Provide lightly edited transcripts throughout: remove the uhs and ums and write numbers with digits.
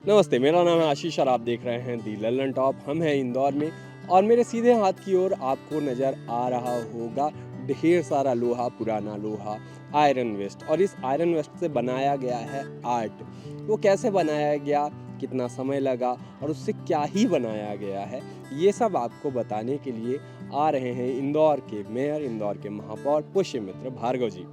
नमस्ते, मेरा नाम है आशीष और आप देख रहे हैं दी लल्लन टॉप। हम हैं इंदौर में और मेरे सीधे हाथ की ओर आपको नज़र आ रहा होगा ढेर सारा लोहा, पुराना लोहा, आयरन वेस्ट। और इस आयरन वेस्ट से बनाया गया है आर्ट। वो कैसे बनाया गया, कितना समय लगा और उससे क्या ही बनाया गया है, ये सब आपको बताने के लिए आ रहे हैं इंदौर के मेयर, इंदौर के महापौर पुष्यमित्र भार्गव जी।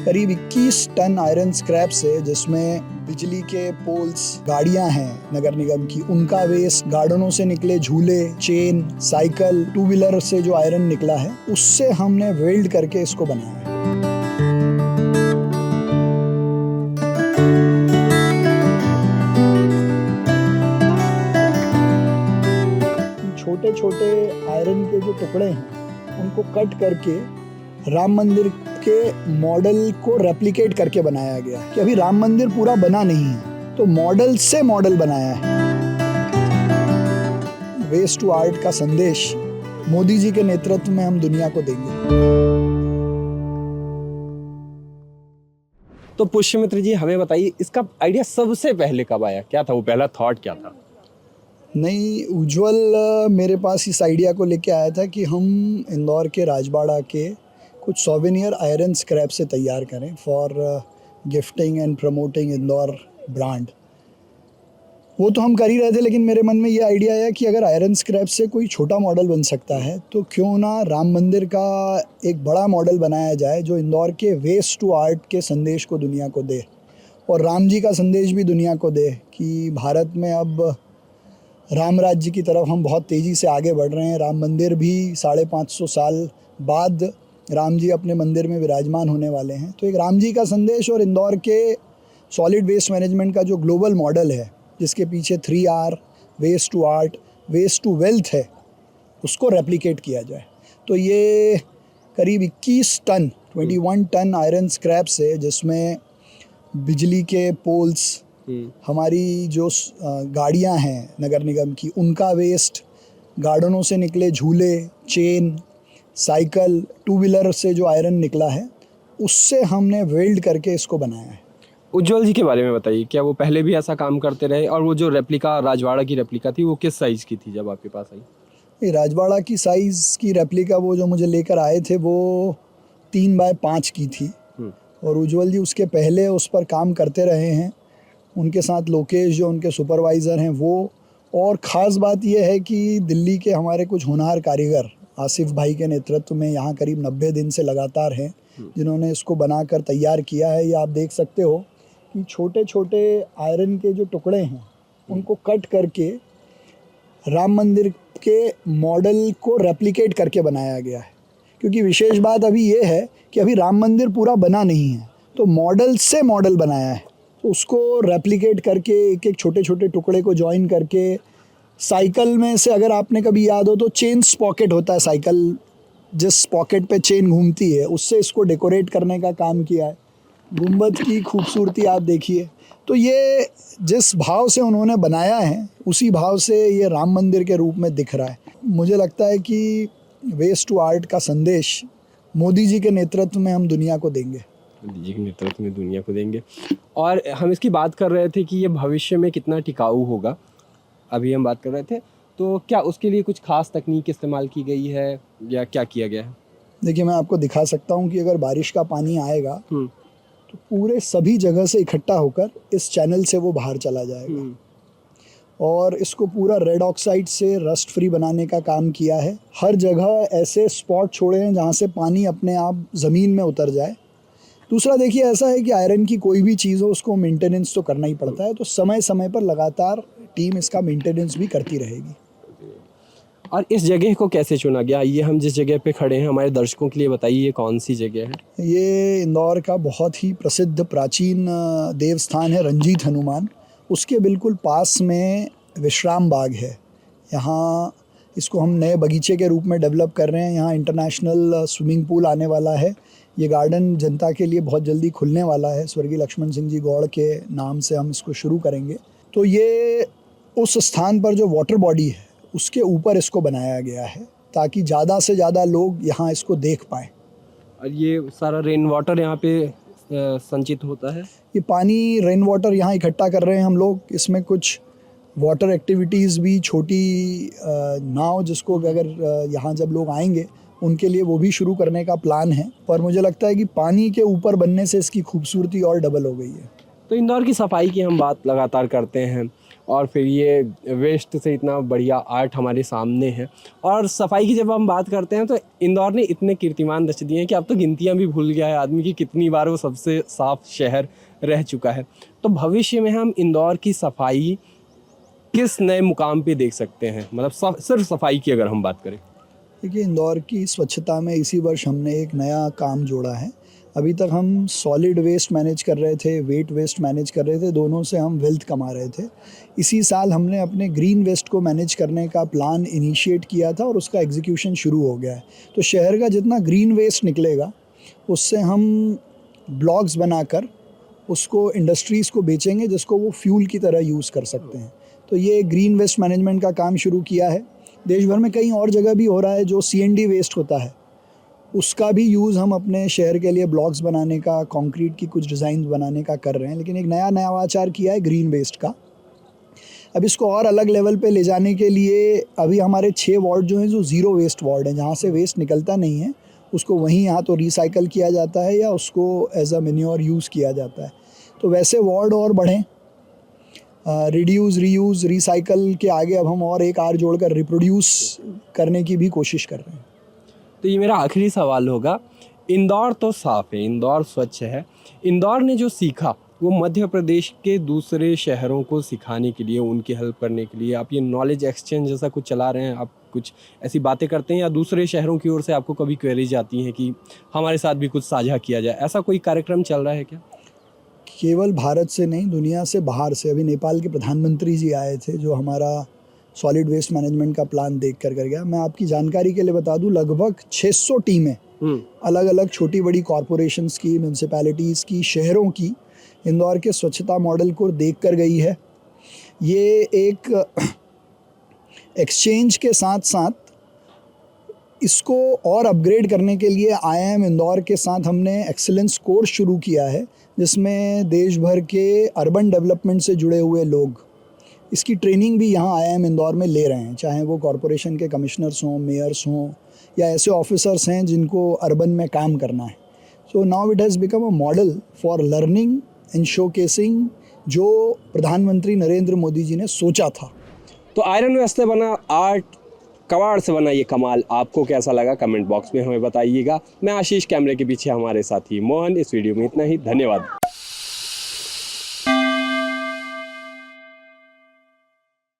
करीब 21 टन आयरन स्क्रैप से, जिसमें बिजली के पोल्स, गाड़ियां हैं नगर निगम की, उनका वेस्ट, गार्डनों से निकले झूले, चेन, साइकिल, टू व्हीलर से जो आयरन निकला है, उससे हमने वेल्ड करके इसको बनाया है। छोटे छोटे आयरन के जो टुकड़े हैं उनको कट करके राम मंदिर के मॉडल को रेप्लिकेट करके बनाया गया है। कि अभी राम मंदिर पूरा बना नहीं है, तो मॉडल से मॉडल बनाया है। वेस्ट टू आर्ट का संदेश मोदी जी के नेतृत्व में हम दुनिया को देंगे। तो पुष्यमित्र जी, हमें बताइए इसका आइडिया सबसे पहले कब आया, क्या था वो पहला थॉट क्या था? नहीं, उज्जवल मेरे पास इस आइडिया को लेके आया था कि हम इंदौर के राजबाड़ा के कुछ सोवेनियर आयरन स्क्रैप से तैयार करें for gifting and promoting Indore brand. वो तो हम कर ही रहे थे, लेकिन मेरे मन में ये आइडिया आया कि अगर आयरन स्क्रैप से कोई छोटा मॉडल बन सकता है, तो क्यों ना राम मंदिर का एक बड़ा मॉडल बनाया जाए जो इंदौर के वेस्ट टू आर्ट के संदेश को दुनिया को दे, और राम जी का संदेश भी दुनिया को दे कि भारत में अब राम राज्य की तरफ हम बहुत तेज़ी से आगे बढ़ रहे हैं। राम मंदिर भी 550 साल बाद राम जी अपने मंदिर में विराजमान होने वाले हैं। तो एक राम जी का संदेश और इंदौर के सॉलिड वेस्ट मैनेजमेंट का जो ग्लोबल मॉडल है, जिसके पीछे 3R, waste to art, waste to wealth है, उसको रेप्लिकेट किया जाए। तो ये करीब 21 टन आयरन स्क्रैप से, जिसमें बिजली के पोल्स, हमारी जो गाड़ियां हैं नगर निगम की, उनका वेस्ट, गार्डनों से निकले झूले, चेन, साइकिल, टू व्हीलर से जो आयरन निकला है, उससे हमने वेल्ड करके इसको बनाया है। उज्जवल जी के बारे में बताइए, क्या वो पहले भी ऐसा काम करते रहे? और वो जो रेप्लिका, राजवाड़ा की रेप्लिका थी, वो किस साइज़ की थी जब आपके पास आई? ये राजबाड़ा की साइज़ की रेप्लिका वो जो मुझे लेकर आए थे, वो 3x5 की थी। और उज्जवल जी उसके पहले उस पर काम करते रहे हैं। उनके साथ लोकेश जो उनके सुपरवाइज़र हैं वो, और ख़ास बात यह है कि दिल्ली के हमारे कुछ होनहार कारीगर आसिफ भाई के नेतृत्व में यहाँ करीब 90 दिन से लगातार हैं, जिन्होंने इसको बनाकर तैयार किया है। ये आप देख सकते हो कि छोटे छोटे आयरन के जो टुकड़े हैं उनको कट करके राम मंदिर के मॉडल को रेप्लिकेट करके बनाया गया है। क्योंकि विशेष बात अभी ये है कि अभी राम मंदिर पूरा बना नहीं है, तो मॉडल से मॉडल बनाया है। तो उसको रेप्लिकेट करके एक एक छोटे छोटे टुकड़े को जॉइन करके, साइकिल में से अगर आपने कभी याद हो तो चेन पॉकेट होता है, साइकिल जिस पॉकेट पे चेन घूमती है, उससे इसको डेकोरेट करने का काम किया है। गुंबद की खूबसूरती आप देखिए। तो ये जिस भाव से उन्होंने बनाया है, उसी भाव से ये राम मंदिर के रूप में दिख रहा है। मुझे लगता है कि वेस्ट टू आर्ट का संदेश मोदी जी के नेतृत्व में हम दुनिया को देंगे। मोदी जी के नेतृत्व में दुनिया को देंगे। और हम इसकी बात कर रहे थे कि ये भविष्य में कितना टिकाऊ होगा, अभी हम बात कर रहे थे। तो क्या उसके लिए कुछ खास तकनीक इस्तेमाल की गई है या क्या किया गया है? देखिए, मैं आपको दिखा सकता हूँ कि अगर बारिश का पानी आएगा तो पूरे सभी जगह से इकट्ठा होकर इस चैनल से वो बाहर चला जाएगा। और इसको पूरा रेड ऑक्साइड से रस्ट फ्री बनाने का काम किया है। हर जगह ऐसे स्पॉट छोड़े हैं जहाँ से पानी अपने आप ज़मीन में उतर जाए। दूसरा देखिए, ऐसा है कि आयरन की कोई भी चीज़ हो, उसको मेंटेनेंस तो करना ही पड़ता है, तो समय समय पर लगातार टीम इसका मेंटेनेंस भी करती रहेगी। और इस जगह को कैसे चुना गया? ये हम जिस जगह पे खड़े हैं, हमारे दर्शकों के लिए बताइए, ये कौन सी जगह है? ये इंदौर का बहुत ही प्रसिद्ध प्राचीन देवस्थान है रंजीत हनुमान। उसके बिल्कुल पास में विश्राम बाग है। यहाँ इसको हम नए बगीचे के रूप में डेवलप कर रहे हैं। यहाँ इंटरनेशनल स्विमिंग पूल आने वाला है। ये गार्डन जनता के लिए बहुत जल्दी खुलने वाला है। स्वर्गीय लक्ष्मण सिंह जी गौड़ के नाम से हम इसको शुरू करेंगे। तो ये उस स्थान पर जो वाटर बॉडी है, उसके ऊपर इसको बनाया गया है ताकि ज़्यादा से ज़्यादा लोग यहाँ इसको देख पाएँ। और ये सारा रेन वाटर यहाँ पे संचित होता है। ये पानी रेन वाटर यहाँ इकट्ठा कर रहे हैं हम लोग। इसमें कुछ वाटर एक्टिविटीज़ भी, छोटी नाव जिसको अगर यहाँ जब लोग आएंगे उनके लिए वो भी शुरू करने का प्लान है। पर मुझे लगता है कि पानी के ऊपर बनने से इसकी खूबसूरती और डबल हो गई है। तो इंदौर की सफाई की हम बात लगातार करते हैं और फिर ये वेस्ट से इतना बढ़िया आर्ट हमारे सामने है, और सफाई की जब हम बात करते हैं तो इंदौर ने इतने कीर्तिमान रच दिए हैं कि अब तो गिनतियां भी भूल गया है आदमी कि कितनी बार वो सबसे साफ शहर रह चुका है। तो भविष्य में हम इंदौर की सफाई किस नए मुकाम पे देख सकते हैं, मतलब सिर्फ सफाई की अगर हम बात करें? देखिए, इंदौर की स्वच्छता में इसी वर्ष हमने एक नया काम जोड़ा है। अभी तक हम सॉलिड वेस्ट मैनेज कर रहे थे, वेट वेस्ट मैनेज कर रहे थे, दोनों से हम वेल्थ कमा रहे थे। इसी साल हमने अपने ग्रीन वेस्ट को मैनेज करने का प्लान इनिशिएट किया था और उसका एग्जीक्यूशन शुरू हो गया है। तो शहर का जितना ग्रीन वेस्ट निकलेगा उससे हम ब्लॉक्स बनाकर उसको इंडस्ट्रीज़ को बेचेंगे जिसको वो फ्यूल की तरह यूज़ कर सकते हैं। तो ये ग्रीन वेस्ट मैनेजमेंट का काम शुरू किया है। देश भर में कई और जगह भी हो रहा है। जो CND वेस्ट होता है उसका भी यूज़ हम अपने शहर के लिए ब्लॉक्स बनाने का, कंक्रीट की कुछ डिज़ाइन बनाने का कर रहे हैं। लेकिन एक नया नवाचार किया है ग्रीन वेस्ट का। अब इसको और अलग लेवल पे ले जाने के लिए अभी हमारे 6 वार्ड जो हैं जो ज़ीरो वेस्ट वार्ड हैं, जहाँ से वेस्ट निकलता नहीं है उसको वहीं यहाँ तो रिसाइकल किया जाता है या उसको एज अ मैन्योर यूज़ किया जाता है। तो वैसे वार्ड और बढ़ें। रिड्यूस, रीयूज़, रिसाइकल के आगे अब हम और एक R जोड़कर रिप्रोड्यूस करने की भी कोशिश कर रहे हैं। तो ये मेरा आखिरी सवाल होगा, इंदौर तो साफ़ है, इंदौर स्वच्छ है, इंदौर ने जो सीखा वो मध्य प्रदेश के दूसरे शहरों को सिखाने के लिए, उनकी हेल्प करने के लिए आप ये नॉलेज एक्सचेंज जैसा कुछ चला रहे हैं? आप कुछ ऐसी बातें करते हैं या दूसरे शहरों की ओर से आपको कभी क्वेरीज आती हैं कि हमारे साथ भी कुछ साझा किया जाए, ऐसा कोई कार्यक्रम चल रहा है क्या? केवल भारत से नहीं, दुनिया से बाहर से। अभी नेपाल के प्रधानमंत्री जी आए थे जो हमारा सॉलिड वेस्ट मैनेजमेंट का प्लान देख कर गया। मैं आपकी जानकारी के लिए बता दूं, लगभग 600 टीमें अलग अलग छोटी बड़ी कॉरपोरेशंस की, म्यूनसिपैलिटीज़ की, शहरों की इंदौर के स्वच्छता मॉडल को देख कर गई है। ये एक एक्सचेंज के साथ साथ इसको और अपग्रेड करने के लिए IIM इंदौर के साथ हमने एक्सीलेंस कोर्स शुरू किया है जिसमें देश भर के अर्बन डेवलपमेंट से जुड़े हुए लोग इसकी ट्रेनिंग भी यहाँ IIM इंदौर में ले रहे हैं, चाहे वो कॉरपोरेशन के कमिश्नर्स हों, मेयर्स हों या ऐसे ऑफिसर्स हैं जिनको अर्बन में काम करना है। So now it has become a model for learning and showcasing जो प्रधानमंत्री नरेंद्र मोदी जी ने सोचा था। तो आयरन वेस्ट से बना आर्ट, कबाड़ से बना ये कमाल आपको कैसा लगा कमेंट बॉक्स में हमें बताइएगा। मैं आशीष, कैमरे के पीछे हमारे साथी मोहन। इस वीडियो में इतना ही, धन्यवाद।